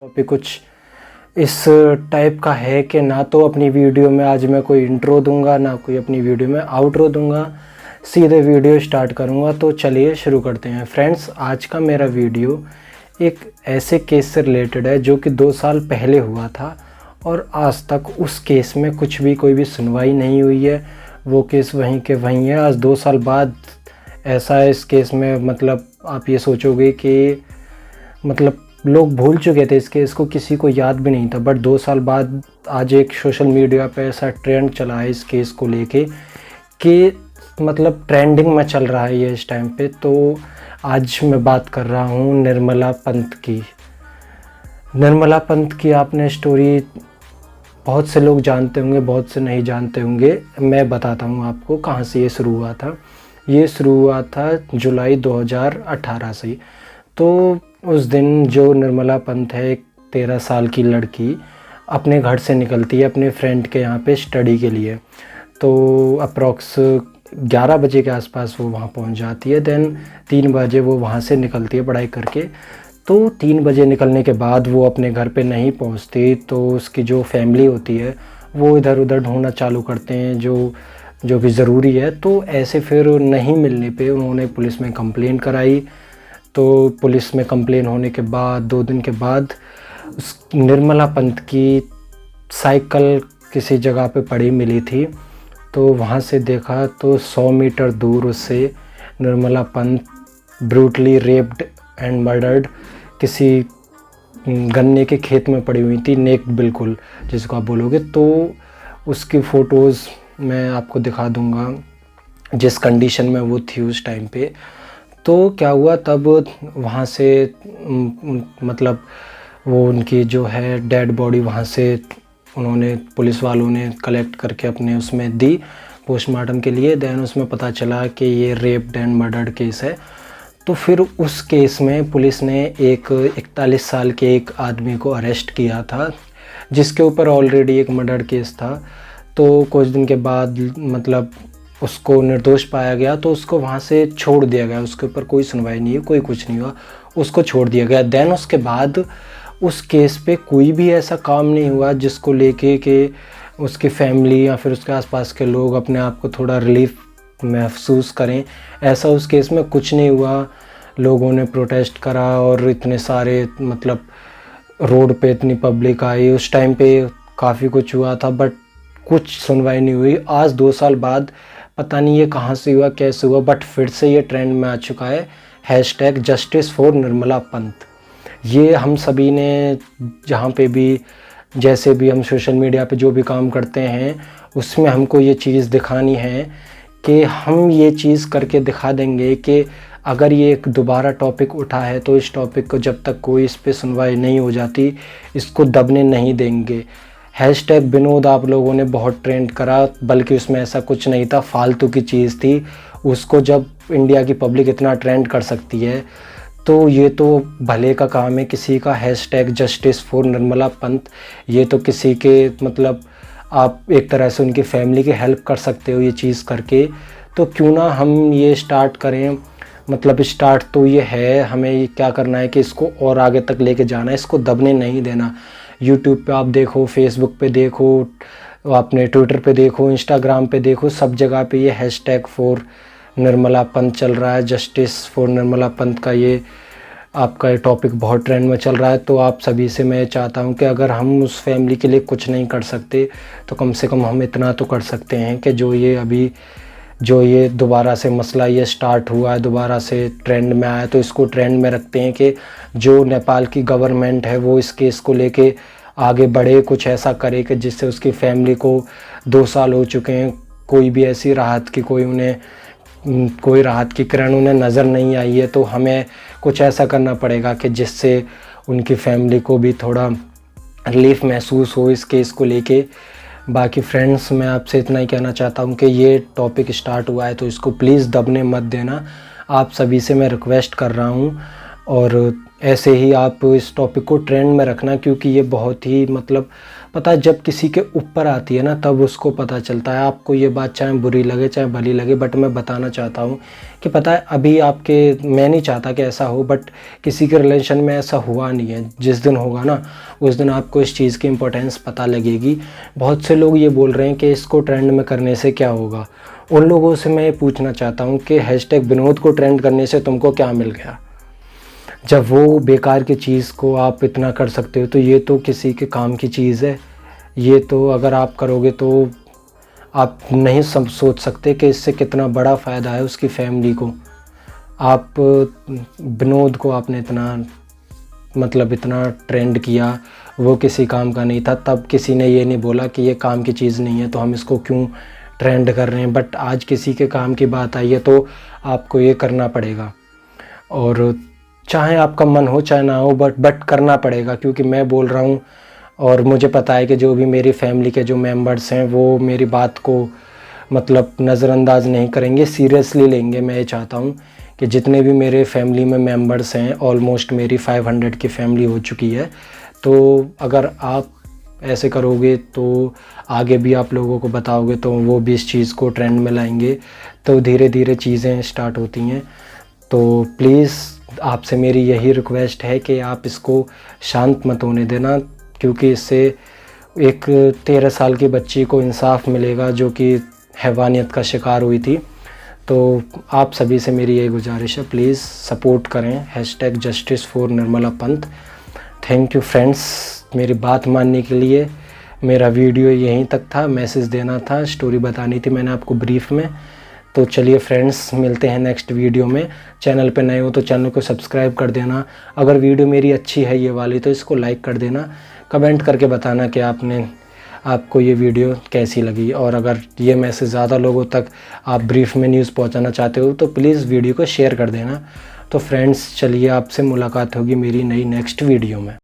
Topic कुछ इस type का है कि ना तो अपनी वीडियो में आज मैं कोई इंट्रो दूंगा, ना कोई अपनी वीडियो में आउट्रो दूंगा, सीधे वीडियो स्टार्ट करूंगा। तो चलिए शुरू करते हैं। फ्रेंड्स, आज का मेरा वीडियो एक ऐसे केस से रिलेटेड है जो कि 2 साल पहले हुआ था और आज तक उस केस में कुछ भी कोई भी सुनवाई नहीं हुई है। वो केस वहीं के वहीं है। आज 2 साल बाद ऐसा है इस केस में, मतलब आप ये सोचोगे कि मतलब लोग भूल चुके थे इस केस को, किसी को याद भी नहीं था। बट 2 साल बाद आज एक सोशल मीडिया पे ऐसा ट्रेंड चला है इस केस को लेके कि मतलब ट्रेंडिंग में चल रहा है ये इस टाइम पे। तो आज मैं बात कर रहा हूँ निर्मला पंत की। निर्मला पंत की आपने स्टोरी बहुत से लोग जानते होंगे, बहुत से नहीं जानते होंगे। मैं बताता हूँ आपको कहाँ से ये शुरू हुआ था। ये शुरू हुआ था जुलाई 2018 से। तो उस दिन जो निर्मला पंत है, एक 13 साल की लड़की अपने घर से निकलती है अपने फ्रेंड के यहाँ पे स्टडी के लिए। तो अप्रॉक्स 11 बजे के आसपास वो वहाँ पहुँच जाती है। देन 3 बजे वो वहाँ से निकलती है पढ़ाई करके। तो 3 बजे निकलने के बाद वो अपने घर पे नहीं पहुँचती, तो उसकी जो फैमिली होती है वो इधर उधर ढूंढना चालू करते हैं जो कि ज़रूरी है। तो ऐसे फिर नहीं मिलने पे उन्होंने पुलिस में कंप्लेंट कराई। तो पुलिस में कंप्लेन होने के बाद 2 दिन के बाद उस निर्मला पंत की साइकिल किसी जगह पे पड़ी मिली थी। तो वहाँ से देखा तो 100 मीटर दूर उससे Nirmala Pant brutally raped and murdered किसी गन्ने के खेत में पड़ी हुई थी, नेक्ड बिल्कुल जिसको आप बोलोगे। तो उसकी फ़ोटोज़ मैं आपको दिखा दूँगा जिस कंडीशन में वो थी उस टाइम पे। तो क्या हुआ तब वहाँ से मतलब वो उनकी जो है डेड बॉडी वहाँ से उन्होंने पुलिस वालों ने कलेक्ट करके अपने उसमें दी पोस्टमार्टम के लिए। देन उसमें पता चला कि ये रेप्ड एंड मर्डर्ड केस है। तो फिर उस केस में पुलिस ने एक 41 साल के एक आदमी को अरेस्ट किया था जिसके ऊपर ऑलरेडी एक मर्डर केस था। तो कुछ दिन के बाद मतलब उसको निर्दोष पाया गया, तो उसको वहाँ से छोड़ दिया गया। उसके ऊपर कोई सुनवाई नहीं हुई, कोई कुछ नहीं हुआ, उसको छोड़ दिया गया। देन उसके बाद उस केस पे कोई भी ऐसा काम नहीं हुआ जिसको लेके कि उसकी फैमिली या फिर उसके आसपास के लोग अपने आप को थोड़ा रिलीफ महसूस करें। ऐसा उस केस में कुछ नहीं हुआ। लोगों ने प्रोटेस्ट करा और इतने सारे मतलब रोड पे इतनी पब्लिक आई, उस टाइम पे काफ़ी कुछ हुआ था, बट कुछ सुनवाई नहीं हुई। आज 2 साल बाद पता नहीं ये कहाँ से हुआ, कैसे हुआ, बट फिर से ये ट्रेंड में आ चुका है hashtag justice for Nirmala Pant. ये हम सभी ने जहाँ पे भी जैसे भी हम सोशल मीडिया पे जो भी काम करते हैं उसमें हमको ये चीज़ दिखानी है कि हम ये चीज़ करके दिखा देंगे कि अगर ये एक दोबारा टॉपिक उठा है तो इस टॉपिक को जब तक कोई इस पे सुनवाई नहीं हो जाती इसको दबने नहीं देंगे। हैशटैग विनोद आप लोगों ने बहुत ट्रेंड करा, बल्कि उसमें ऐसा कुछ नहीं था, फालतू की चीज़ थी। उसको जब इंडिया की पब्लिक इतना ट्रेंड कर सकती है तो ये तो भले का काम है किसी का। Hashtag justice for Nirmala Pant, ये तो किसी के मतलब आप एक तरह से उनकी फैमिली की हेल्प कर सकते हो ये चीज़ करके। तो क्यों ना हम ये स्टार्ट करें। मतलब स्टार्ट तो ये है, हमें क्या करना है कि इसको और आगे तक लेके जाना है, इसको दबने नहीं देना। यूट्यूब पे आप देखो, फेसबुक पे देखो, आपने ट्विटर पे देखो, इंस्टाग्राम पे देखो, सब जगह पे ये हैशटैग फॉर निर्मला पंत चल रहा है। जस्टिस फॉर निर्मला पंत का ये आपका ये टॉपिक बहुत ट्रेंड में चल रहा है। तो आप सभी से मैं चाहता हूँ कि अगर हम उस फैमिली के लिए कुछ नहीं कर सकते तो कम से कम हम इतना तो कर सकते हैं कि जो ये दोबारा से मसला ये स्टार्ट हुआ है, दोबारा से ट्रेंड में आया, तो इसको ट्रेंड में रखते हैं कि जो नेपाल की गवर्नमेंट है वो इस केस को लेके आगे बढ़े, कुछ ऐसा करे कि जिससे उसकी फैमिली को 2 साल हो चुके हैं, कोई भी ऐसी राहत की कोई राहत की किरण उन्हें नज़र नहीं आई है। तो हमें कुछ ऐसा करना पड़ेगा कि जिससे उनकी फैमिली को भी थोड़ा रिलीफ महसूस हो इस केस को लेके। बाकी फ्रेंड्स, मैं आपसे इतना ही कहना चाहता हूँ कि ये टॉपिक स्टार्ट हुआ है तो इसको प्लीज़ दबने मत देना। आप सभी से मैं रिक्वेस्ट कर रहा हूँ और ऐसे ही आप इस टॉपिक को ट्रेंड में रखना, क्योंकि ये बहुत ही मतलब पता है जब किसी के ऊपर आती है ना तब उसको पता चलता है। आपको ये बात चाहे बुरी लगे चाहे भली लगे, बट मैं बताना चाहता हूँ कि पता है अभी मैं नहीं चाहता कि ऐसा हो, बट किसी के रिलेशन में ऐसा हुआ नहीं है। जिस दिन होगा ना उस दिन आपको इस चीज़ की इम्पोर्टेंस पता लगेगी। बहुत से लोग ये बोल रहे हैं कि इसको ट्रेंड में करने से क्या होगा। उन लोगों से मैं ये पूछना चाहता हूँ कि हैशटैग विनोद को ट्रेंड करने से तुमको क्या मिल गया। जब वो बेकार की चीज़ को आप इतना कर सकते हो तो ये तो किसी के काम की चीज़ है। ये तो अगर आप करोगे तो आप नहीं सोच सकते कि इससे कितना बड़ा फ़ायदा है उसकी फैमिली को। आप विनोद को आपने इतना ट्रेंड किया, वो किसी काम का नहीं था, तब किसी ने ये नहीं बोला कि ये काम की चीज़ नहीं है तो हम इसको क्यों ट्रेंड कर रहे हैं। बट आज किसी के काम की बात आई है तो आपको ये करना पड़ेगा, और चाहे आपका मन हो चाहे ना हो बट करना पड़ेगा, क्योंकि मैं बोल रहा हूँ और मुझे पता है कि जो भी मेरी फैमिली के जो मेंबर्स हैं वो मेरी बात को नज़रअंदाज नहीं करेंगे, सीरियसली लेंगे। मैं ये चाहता हूँ कि जितने भी मेरे फैमिली में मेंबर्स हैं, ऑलमोस्ट मेरी 500 की फैमिली हो चुकी है, तो अगर आप ऐसे करोगे तो आगे भी आप लोगों को बताओगे तो वो भी इस चीज़ को ट्रेंड में लाएंगे, तो धीरे धीरे चीज़ें स्टार्ट होती हैं। तो प्लीज़ आपसे मेरी यही रिक्वेस्ट है कि आप इसको शांत मत होने देना, क्योंकि इससे एक 13 साल की बच्ची को इंसाफ मिलेगा जो कि हैवानियत का शिकार हुई थी। तो आप सभी से मेरी यही गुजारिश है, प्लीज़ सपोर्ट करें hashtag justice for Nirmala Pant. Thank you friends मेरी बात मानने के लिए। मेरा वीडियो यहीं तक था, मैसेज देना था, स्टोरी बतानी थी मैंने आपको ब्रीफ में। तो चलिए फ्रेंड्स मिलते हैं नेक्स्ट वीडियो में। चैनल पे नए हो तो चैनल को सब्सक्राइब कर देना। अगर वीडियो मेरी अच्छी है ये वाली तो इसको लाइक कर देना। कमेंट करके बताना कि आपको ये वीडियो कैसी लगी, और अगर ये मैसेज ज़्यादा लोगों तक आप ब्रीफ में न्यूज़ पहुंचाना चाहते हो तो प्लीज़ वीडियो को शेयर कर देना। तो फ्रेंड्स चलिए आपसे मुलाकात होगी मेरी नई नेक्स्ट वीडियो में।